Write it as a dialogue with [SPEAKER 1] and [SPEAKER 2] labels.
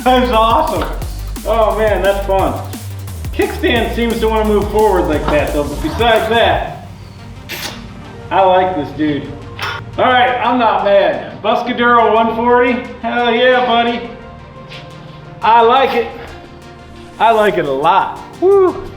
[SPEAKER 1] That's awesome. Oh man, that's fun. Kickstand seems to want to move forward like that though, but besides that, I like this dude. All right, I'm not mad. Buscadero 140, hell yeah, buddy. I like it. I like it a lot. Woo.